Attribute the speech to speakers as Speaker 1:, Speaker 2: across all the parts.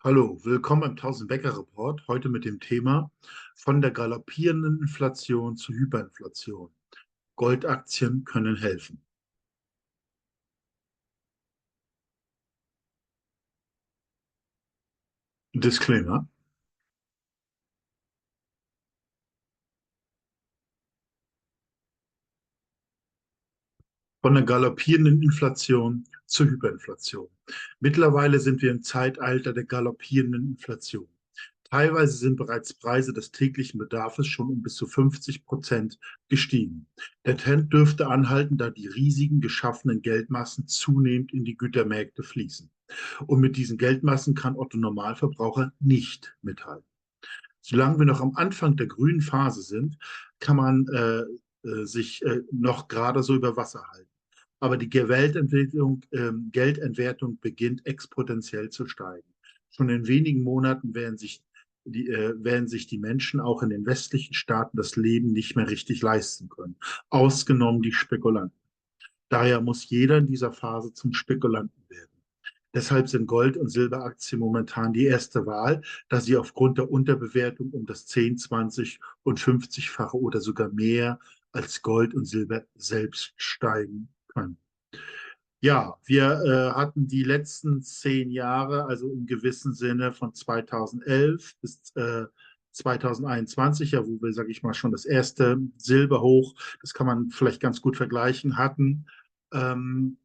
Speaker 1: Hallo, willkommen beim 1000-Bäcker-Report. Heute mit dem Thema von der galoppierenden Inflation zur Hyperinflation. Goldaktien können helfen. Disclaimer. Von der galoppierenden Inflation zur Hyperinflation. Mittlerweile sind wir im Zeitalter der galoppierenden Inflation. Teilweise sind bereits Preise des täglichen Bedarfs schon um bis zu 50% gestiegen. Der Trend dürfte anhalten, da die riesigen geschaffenen Geldmassen zunehmend in die Gütermärkte fließen. Und mit diesen Geldmassen kann Otto Normalverbraucher nicht mithalten. Solange wir noch am Anfang der grünen Phase sind, kann man sich noch gerade so über Wasser halten. Aber die Geldentwertung beginnt exponentiell zu steigen. Schon in wenigen Monaten werden sich die Menschen auch in den westlichen Staaten das Leben nicht mehr richtig leisten können, ausgenommen die Spekulanten. Daher muss jeder in dieser Phase zum Spekulanten werden. Deshalb sind Gold- und Silberaktien momentan die erste Wahl, da sie aufgrund der Unterbewertung um das 10, 20 und 50-fache oder sogar mehr als Gold und Silber selbst steigen können. Ja, wir hatten die letzten 10 Jahre, also im gewissen Sinne von 2011 bis 2021, ja, wo wir, sage ich mal, schon das erste Silberhoch, das kann man vielleicht ganz gut vergleichen, hatten. Ähm,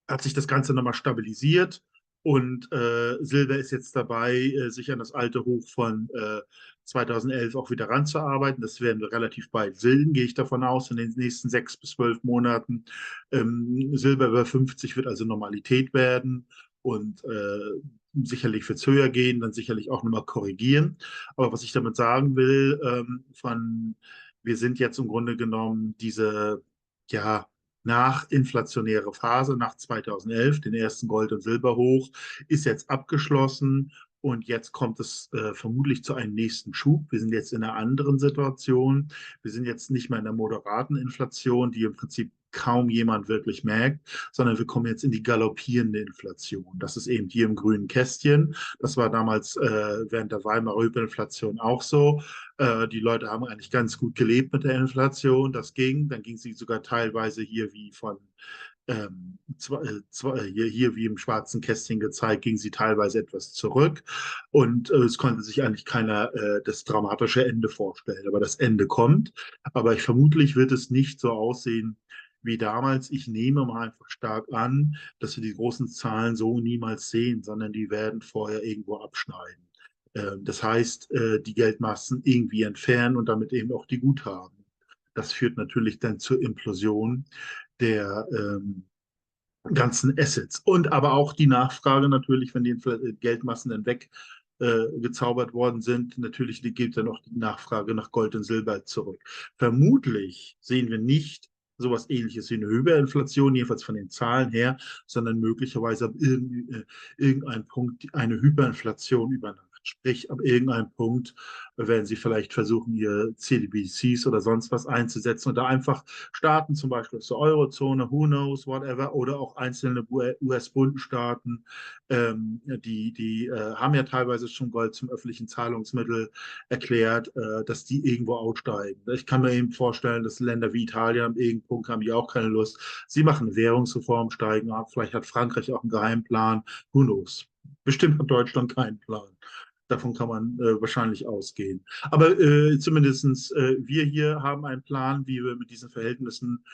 Speaker 1: Hat sich das Ganze nochmal stabilisiert und Silber ist jetzt dabei, sich an das alte Hoch von 2011 auch wieder ranzuarbeiten. Das werden wir relativ bald sehen, gehe ich davon aus, in den nächsten 6 bis 12 Monaten. Silber über 50 wird also Normalität werden und sicherlich wird es höher gehen, dann sicherlich auch nochmal korrigieren. Aber was ich damit sagen will, wir sind jetzt im Grunde genommen ja, nachinflationäre Phase nach 2011, den ersten Gold- und Silberhoch, ist jetzt abgeschlossen und jetzt kommt es vermutlich zu einem nächsten Schub. Wir sind jetzt in einer anderen Situation. Wir sind jetzt nicht mehr in der moderaten Inflation, die im Prinzip kaum jemand wirklich merkt, sondern wir kommen jetzt in die galoppierende Inflation. Das ist eben hier im grünen Kästchen. Das war damals während der Weimarer Hyperinflation auch so. Die Leute haben eigentlich ganz gut gelebt mit der Inflation. Das ging. Dann ging sie sogar teilweise hier wie hier wie im schwarzen Kästchen gezeigt, ging sie teilweise etwas zurück. Und es konnte sich eigentlich keiner das dramatische Ende vorstellen. Aber das Ende kommt. Aber vermutlich wird es nicht so aussehen wie damals. Ich nehme mal einfach stark an, dass wir die großen Zahlen so niemals sehen, sondern die werden vorher irgendwo abschneiden. Das heißt, die Geldmassen irgendwie entfernen und damit eben auch die Guthaben. Das führt natürlich dann zur Implosion der ganzen Assets. Und aber auch die Nachfrage natürlich, wenn die Geldmassen dann gezaubert worden sind, natürlich geht dann auch die Nachfrage nach Gold und Silber zurück. Vermutlich sehen wir nicht sowas Ähnliches wie eine Hyperinflation, jedenfalls von den Zahlen her, sondern möglicherweise ab irgendeinem Punkt eine Hyperinflation über Nacht. Sprich, ab irgendeinem Punkt werden sie vielleicht versuchen, ihr CDBCs oder sonst was einzusetzen oder einfach Staaten, zum Beispiel aus der Eurozone, who knows, whatever, oder auch einzelne US-Bundesstaaten, die haben ja teilweise schon Gold zum öffentlichen Zahlungsmittel erklärt, dass die irgendwo aussteigen. Ich kann mir eben vorstellen, dass Länder wie Italien am irgendeinem Punkt haben die auch keine Lust. Sie machen eine Währungsreform, steigen ab. Vielleicht hat Frankreich auch einen Geheimplan. Who knows? Bestimmt hat Deutschland keinen Plan. Davon kann man wahrscheinlich ausgehen. Aber zumindest wir hier haben einen Plan, wie wir mit diesen Verhältnissen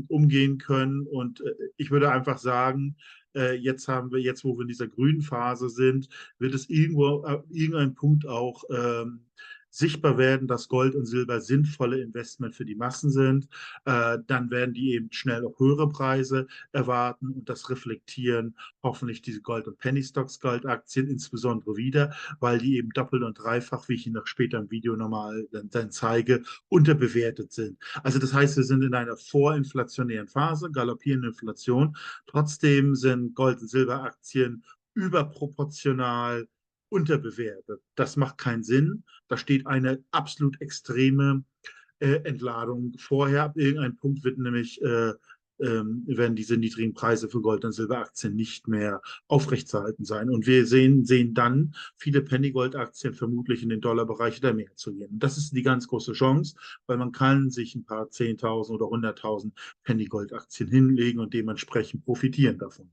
Speaker 1: umgehen können. Und ich würde einfach sagen, jetzt wo wir in dieser grünen Phase sind, wird es irgendwo, irgendein Punkt auch sichtbar werden, dass Gold und Silber sinnvolle Investment für die Massen sind. Dann werden die eben schnell auch höhere Preise erwarten und das reflektieren hoffentlich diese Gold- und Penny-Stocks, Goldaktien insbesondere wieder, weil die eben doppelt und dreifach, wie ich Ihnen noch später im Video nochmal dann zeige, unterbewertet sind. Also das heißt, wir sind in einer vorinflationären Phase, galoppierende Inflation. Trotzdem sind Gold- und Silberaktien überproportional unterbewertet. Das macht keinen Sinn. Da steht eine absolut extreme Entladung vorher. Ab irgendeinem Punkt wird nämlich werden diese niedrigen Preise für Gold- und Silberaktien nicht mehr aufrechtzuerhalten sein. Und wir sehen dann viele Penny-Gold-Aktien vermutlich in den Dollarbereich oder mehr zu gehen. Und das ist die ganz große Chance, weil man kann sich ein paar 10.000 oder 100.000 Penny-Gold-Aktien hinlegen und dementsprechend profitieren davon.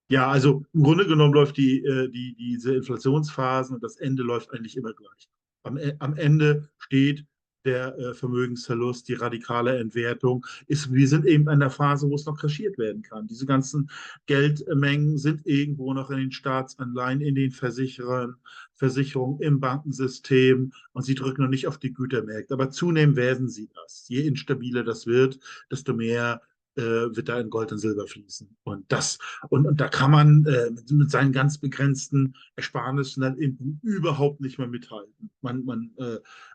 Speaker 1: Ja, also im Grunde genommen läuft diese Inflationsphasen und das Ende läuft eigentlich immer gleich. Am Ende steht der Vermögensverlust, die radikale Entwertung. Wir sind eben in der Phase, wo es noch kaschiert werden kann. Diese ganzen Geldmengen sind irgendwo noch in den Staatsanleihen, in den Versicherungen, im Bankensystem und sie drücken noch nicht auf die Gütermärkte. Aber zunehmend werden sie das. Je instabiler das wird, desto mehr wird da in Gold und Silber fließen. Und da kann man mit seinen ganz begrenzten Ersparnissen dann eben überhaupt nicht mehr mithalten.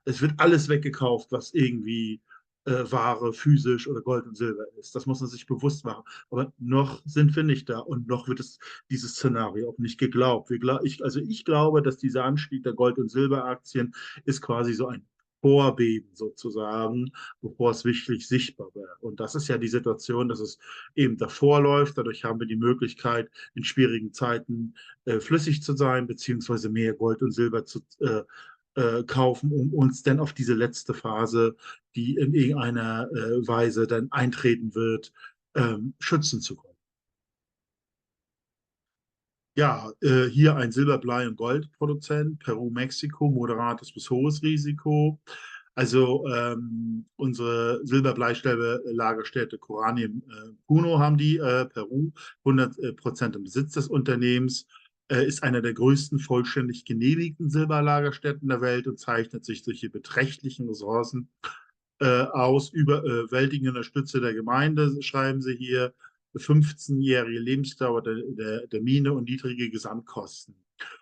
Speaker 1: Es wird alles weggekauft, was irgendwie Ware, physisch oder Gold und Silber ist. Das muss man sich bewusst machen. Aber noch sind wir nicht da und noch wird es dieses Szenario auch nicht geglaubt. Ich glaube, dass dieser Anstieg der Gold- und Silberaktien ist quasi so ein Vorbeben sozusagen, bevor es wirklich sichtbar wäre. Und das ist ja die Situation, dass es eben davor läuft. Dadurch haben wir die Möglichkeit, in schwierigen Zeiten flüssig zu sein, beziehungsweise mehr Gold und Silber zu kaufen, um uns dann auf diese letzte Phase, die in irgendeiner Weise dann eintreten wird, schützen zu können. Ja, hier ein Silber-, Blei- und Goldproduzent, Peru, Mexiko, moderates bis hohes Risiko. Also unsere Silber-Bleistäbe-Lagerstätte Corani im Puno haben die, Peru, 100% im Besitz des Unternehmens, ist einer der größten vollständig genehmigten Silberlagerstätten der Welt und zeichnet sich durch die beträchtlichen Ressourcen aus überwältigender Stütze der Gemeinde, schreiben sie hier, 15-jährige Lebensdauer der Mine und niedrige Gesamtkosten.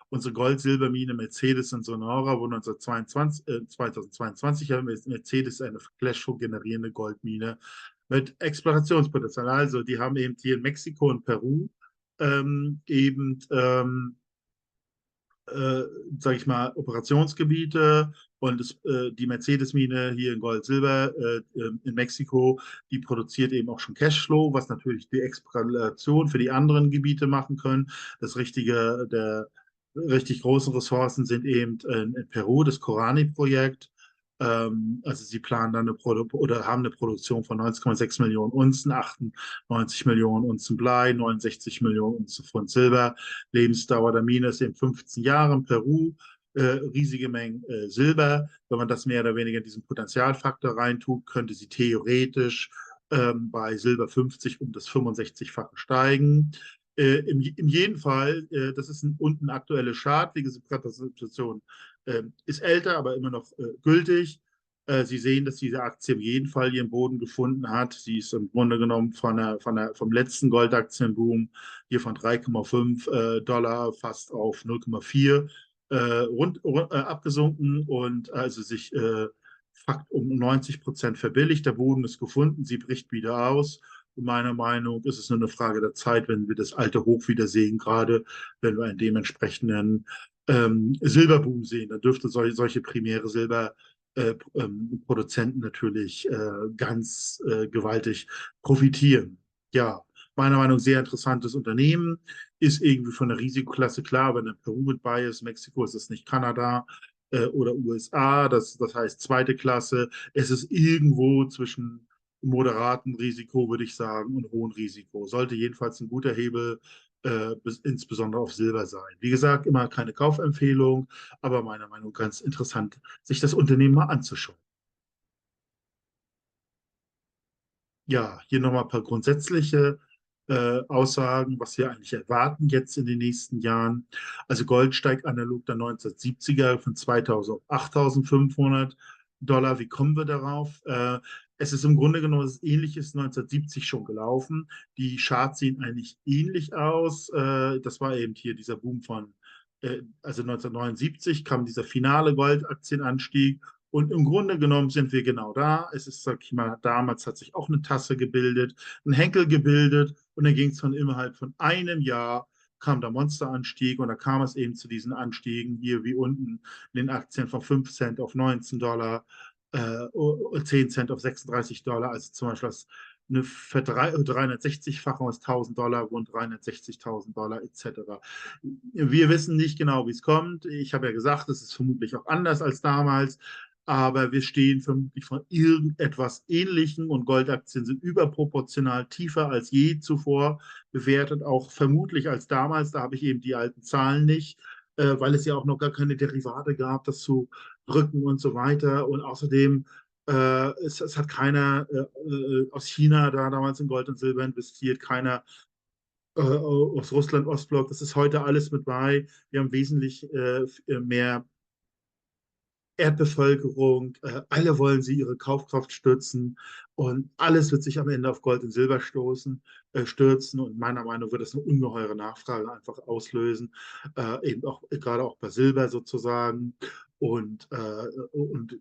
Speaker 1: Unsere Gold-Silbermine Mercedes in Sonora wurde 2022 Mercedes eine Cashflow generierende Goldmine mit Explorationspotenzial. Also die haben eben hier in Mexiko und Peru eben äh, sage ich mal, Operationsgebiete und die Mercedes-Mine hier in Gold-Silber in Mexiko, die produziert eben auch schon Cashflow, was natürlich die Extrapolation für die anderen Gebiete machen können. Der richtig großen Ressourcen sind eben in Peru das Corani-Projekt. Also sie planen dann oder haben eine Produktion von 19,6 Millionen Unzen, 98 Millionen Unzen Blei, 69 Millionen Unzen von Silber. Lebensdauer der Mine ist eben 15 Jahre in Peru, riesige Mengen Silber. Wenn man das mehr oder weniger in diesen Potentialfaktor reintut, könnte sie theoretisch bei Silber 50 um das 65-fache steigen. In jedem Fall, das ist unten aktuelle Chart, wie gesagt, Repräsentation ist älter, aber immer noch gültig. Sie sehen, dass diese Aktie auf jeden Fall ihren Boden gefunden hat. Sie ist im Grunde genommen vom letzten Goldaktienboom hier von 3,5 Dollar fast auf 0,4 abgesunken und also sich Fakt um 90% verbilligt. Der Boden ist gefunden, sie bricht wieder aus. Und meiner Meinung ist es nur eine Frage der Zeit, wenn wir das alte Hoch wieder sehen, gerade wenn wir einen dementsprechenden Silberboom sehen. Da dürfte solche primäre Silberproduzenten natürlich ganz gewaltig profitieren. Ja, meiner Meinung nach sehr interessantes Unternehmen, ist irgendwie von der Risikoklasse klar, wenn ein Peru mit bei ist, Mexiko ist es nicht Kanada oder USA, das heißt zweite Klasse. Es ist irgendwo zwischen moderatem Risiko, würde ich sagen, und hohem Risiko. Sollte jedenfalls ein guter Hebel insbesondere auf Silber sein. Wie gesagt, immer keine Kaufempfehlung, aber meiner Meinung nach ganz interessant, sich das Unternehmen mal anzuschauen. Ja, hier nochmal ein paar grundsätzliche Aussagen, was wir eigentlich erwarten jetzt in den nächsten Jahren. Also Gold steigt analog der 1970er von 2000 auf 8.500 Dollar. Wie kommen wir darauf? Es ist im Grunde genommen das Ähnliches 1970 schon gelaufen. Die Charts sehen eigentlich ähnlich aus. Das war eben hier dieser Boom also 1979 kam dieser finale Goldaktienanstieg und im Grunde genommen sind wir genau da. Es ist, sag ich mal, damals hat sich auch eine Tasse gebildet, ein Henkel gebildet und dann ging es von innerhalb von einem Jahr kam der Monsteranstieg und da kam es eben zu diesen Anstiegen hier wie unten in den Aktien von 5 Cent auf 19 Dollar. 10 Cent auf $36, also zum Beispiel eine 360-Fachung aus $1.000 wurden $360.000 etc. Wir wissen nicht genau, wie es kommt. Ich habe ja gesagt, es ist vermutlich auch anders als damals, aber wir stehen vermutlich von irgendetwas Ähnlichem und Goldaktien sind überproportional tiefer als je zuvor bewertet, auch vermutlich als damals. Da habe ich eben die alten Zahlen nicht, weil es ja auch noch gar keine Derivate gab, das zu drücken und so weiter. Und außerdem es hat keiner aus China da damals in Gold und Silber investiert, keiner aus Russland, Ostblock. Das ist heute alles mit bei. Wir haben wesentlich mehr Erdbevölkerung, alle wollen sie ihre Kaufkraft stützen und alles wird sich am Ende auf Gold und Silber stürzen und meiner Meinung nach wird das eine ungeheure Nachfrage einfach auslösen, eben auch gerade auch bei Silber sozusagen und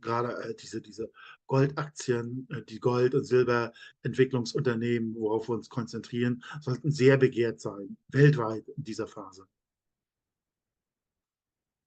Speaker 1: gerade diese Goldaktien, die Gold- und Silberentwicklungsunternehmen, worauf wir uns konzentrieren, sollten sehr begehrt sein, weltweit in dieser Phase.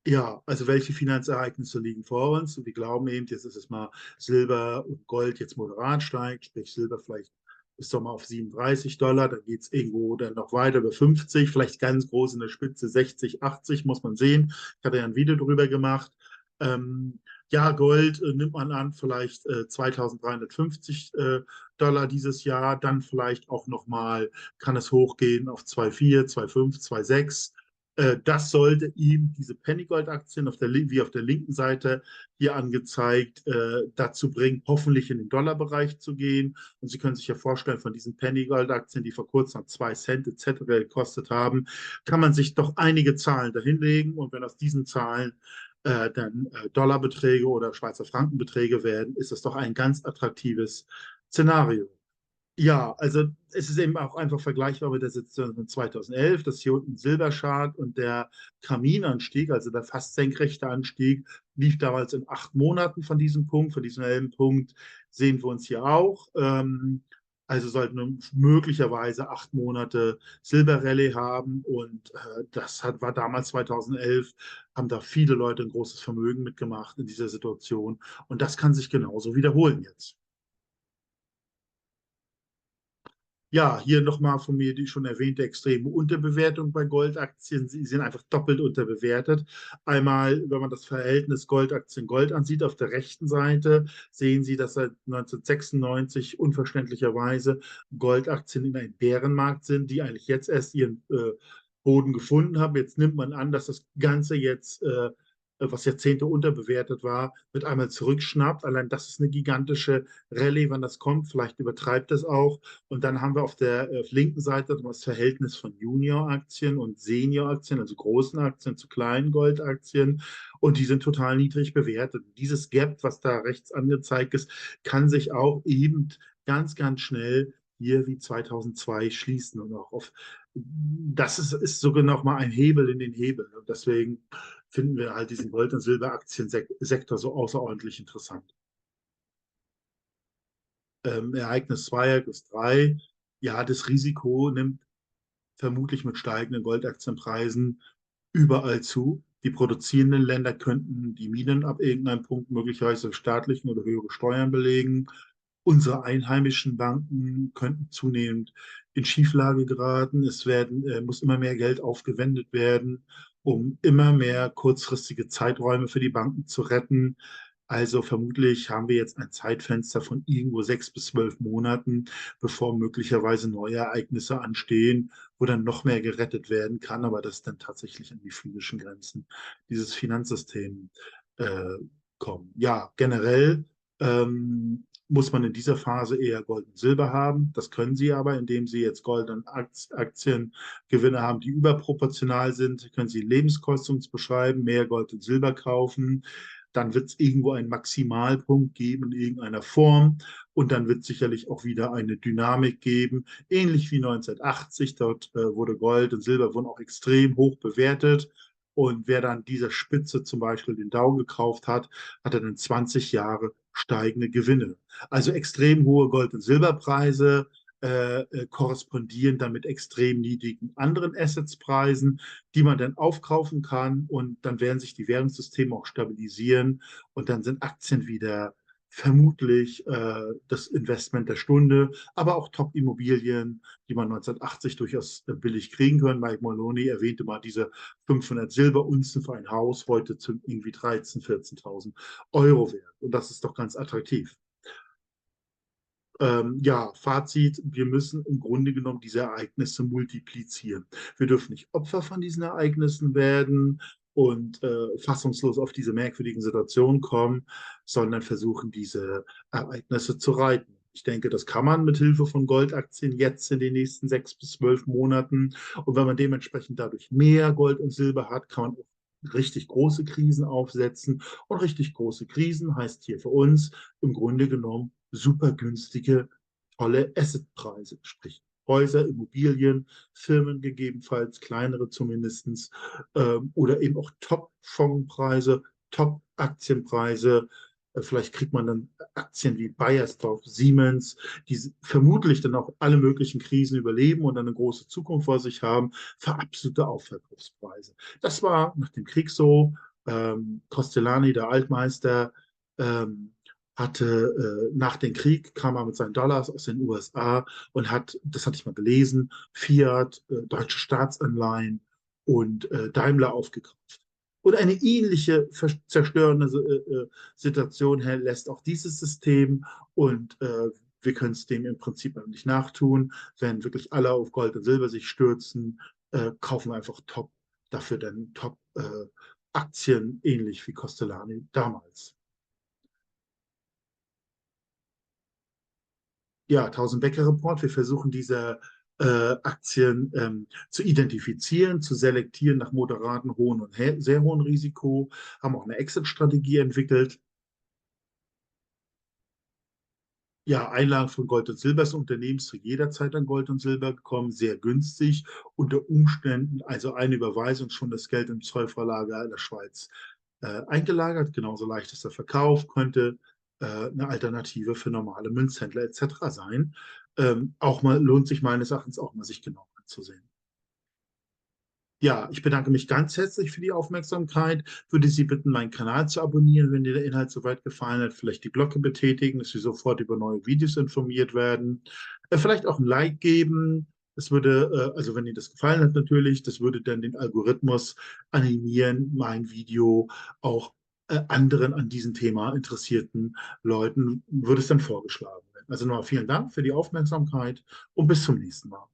Speaker 1: Ja, also welche Finanzereignisse liegen vor uns? Und wir glauben eben, jetzt ist es mal Silber und Gold jetzt moderat steigt, sprich Silber vielleicht bis Sommer auf $37, dann geht es irgendwo dann noch weiter über 50, vielleicht ganz groß in der Spitze 60, 80, muss man sehen. Ich hatte ja ein Video darüber gemacht. Ähm, ja, Gold nimmt man an, vielleicht 2350 Dollar dieses Jahr, dann vielleicht auch nochmal, kann es hochgehen auf 2,4, 2,5, 2,6. Das sollte ihm diese Pennygold-Aktien wie auf der linken Seite hier angezeigt, dazu bringen, hoffentlich in den Dollarbereich zu gehen. Und Sie können sich ja vorstellen, von diesen Pennygold-Aktien, die vor kurzem 2 Cent etc. gekostet haben, kann man sich doch einige Zahlen dahinlegen. Und wenn aus diesen Zahlen dann Dollarbeträge oder Schweizer Frankenbeträge werden, ist das doch ein ganz attraktives Szenario. Ja, also es ist eben auch einfach vergleichbar mit der Situation von 2011, das hier unten Silberschad und der Kaminanstieg, also der fast senkrechte Anstieg, lief damals in 8 Monaten von diesem Punkt. Von diesem selben Punkt sehen wir uns hier auch. Also sollten wir möglicherweise 8 Monate Silberrallye haben und war damals 2011, haben da viele Leute ein großes Vermögen mitgemacht in dieser Situation und das kann sich genauso wiederholen jetzt. Ja, hier nochmal von mir die schon erwähnte extreme Unterbewertung bei Goldaktien. Sie sind einfach doppelt unterbewertet. Einmal, wenn man das Verhältnis Goldaktien-Gold ansieht, auf der rechten Seite sehen Sie, dass seit 1996 unverständlicherweise Goldaktien in einem Bärenmarkt sind, die eigentlich jetzt erst ihren Boden gefunden haben. Jetzt nimmt man an, dass das Ganze jetzt was Jahrzehnte unterbewertet war, mit einmal zurückschnappt. Allein das ist eine gigantische Rallye, wann das kommt. Vielleicht übertreibt es auch. Und dann haben wir auf der linken Seite das Verhältnis von Junior-Aktien und Senior-Aktien, also großen Aktien zu kleinen Goldaktien. Und die sind total niedrig bewertet. Dieses Gap, was da rechts angezeigt ist, kann sich auch eben ganz, ganz schnell hier wie 2002 schließen. Und auch das ist sogar noch mal ein Hebel in den Hebel. Und deswegen finden wir halt diesen Gold- und Silberaktiensektor so außerordentlich interessant. Ereignis 2, Ereignis 3, ja, das Risiko nimmt vermutlich mit steigenden Goldaktienpreisen überall zu. Die produzierenden Länder könnten die Minen ab irgendeinem Punkt möglicherweise staatlichen oder höhere Steuern belegen. Unsere einheimischen Banken könnten zunehmend in Schieflage geraten. Muss immer mehr Geld aufgewendet werden, um immer mehr kurzfristige Zeiträume für die Banken zu retten. Also vermutlich haben wir jetzt ein Zeitfenster von irgendwo 6 bis 12 Monaten, bevor möglicherweise neue Ereignisse anstehen, wo dann noch mehr gerettet werden kann, aber das dann tatsächlich an die physischen Grenzen dieses Finanzsystems äh, kommen. Ja, generell muss man in dieser Phase eher Gold und Silber haben. Das können Sie aber, indem Sie jetzt Gold- und Aktiengewinne haben, die überproportional sind, können Sie Lebenskosten beschreiben, mehr Gold und Silber kaufen. Dann wird es irgendwo einen Maximalpunkt geben in irgendeiner Form. Und dann wird es sicherlich auch wieder eine Dynamik geben, ähnlich wie 1980. Dort wurde Gold und Silber wurden auch extrem hoch bewertet. Und wer dann dieser Spitze zum Beispiel den Dow gekauft hat, hatte dann 20 Jahre steigende Gewinne. Also extrem hohe Gold- und Silberpreise korrespondieren dann mit extrem niedrigen anderen Assetspreisen, die man dann aufkaufen kann und dann werden sich die Währungssysteme auch stabilisieren und dann sind Aktien wieder vermutlich das Investment der Stunde, aber auch Top-Immobilien, die man 1980 durchaus billig kriegen können. Mike Maloney erwähnte mal diese 500 Silberunzen für ein Haus, heute zu irgendwie 13.000, 14.000 Euro wert. Und das ist doch ganz attraktiv. Ja, Fazit, wir müssen im Grunde genommen diese Ereignisse multiplizieren. Wir dürfen nicht Opfer von diesen Ereignissen werden und fassungslos auf diese merkwürdigen Situationen kommen, sondern versuchen, diese Ereignisse zu reiten. Ich denke, das kann man mit Hilfe von Goldaktien jetzt in den nächsten 6 bis 12 Monaten. Und wenn man dementsprechend dadurch mehr Gold und Silber hat, kann man auch richtig große Krisen aufsetzen. Und richtig große Krisen heißt hier für uns im Grunde genommen super günstige, tolle Assetpreise, sprich Häuser, Immobilien, Firmen gegebenenfalls, kleinere zumindest, oder eben auch Top-Fondspreise, Top-Aktienpreise. Vielleicht kriegt man dann Aktien wie Bayersdorf, Siemens, die vermutlich dann auch alle möglichen Krisen überleben und eine große Zukunft vor sich haben, für absolute Aufverkaufspreise. Das war nach dem Krieg so. Costellani, der Altmeister, ähm, nach dem Krieg kam er mit seinen Dollars aus den USA und hat, das hatte ich mal gelesen, Fiat, deutsche Staatsanleihen und Daimler aufgekauft. Und eine ähnliche zerstörende Situation lässt auch dieses System und wir können es dem im Prinzip nicht nachtun. Wenn wirklich alle auf Gold und Silber sich stürzen, kaufen wir einfach Top, dafür dann Top-Aktien, ähnlich wie Costellani damals. Ja, 1000-Becker-Report. Wir versuchen diese Aktien zu identifizieren, zu selektieren nach moderaten, hohen und sehr hohen Risiko, haben auch eine Exit-Strategie entwickelt. Ja, Einlagen von Gold und Silber. Das Unternehmen ist zu jeder Zeit an Gold und Silber gekommen, sehr günstig, unter Umständen, also eine Überweisung schon das Geld im Zollverlager in der Schweiz eingelagert. Genauso leicht ist der Verkauf, könnte eine Alternative für normale Münzhändler etc. sein. Auch mal lohnt sich meines Erachtens auch mal sich genau anzusehen. Ja, ich bedanke mich ganz herzlich für die Aufmerksamkeit. Würde Sie bitten, meinen Kanal zu abonnieren, wenn dir der Inhalt soweit gefallen hat. Vielleicht die Glocke betätigen, dass Sie sofort über neue Videos informiert werden. Vielleicht auch ein Like geben. Das würde, also wenn Ihnen das gefallen hat natürlich, das würde dann den Algorithmus animieren, mein Video auch anderen an diesem Thema interessierten Leuten, würde es dann vorgeschlagen werden. Also nochmal vielen Dank für die Aufmerksamkeit und bis zum nächsten Mal.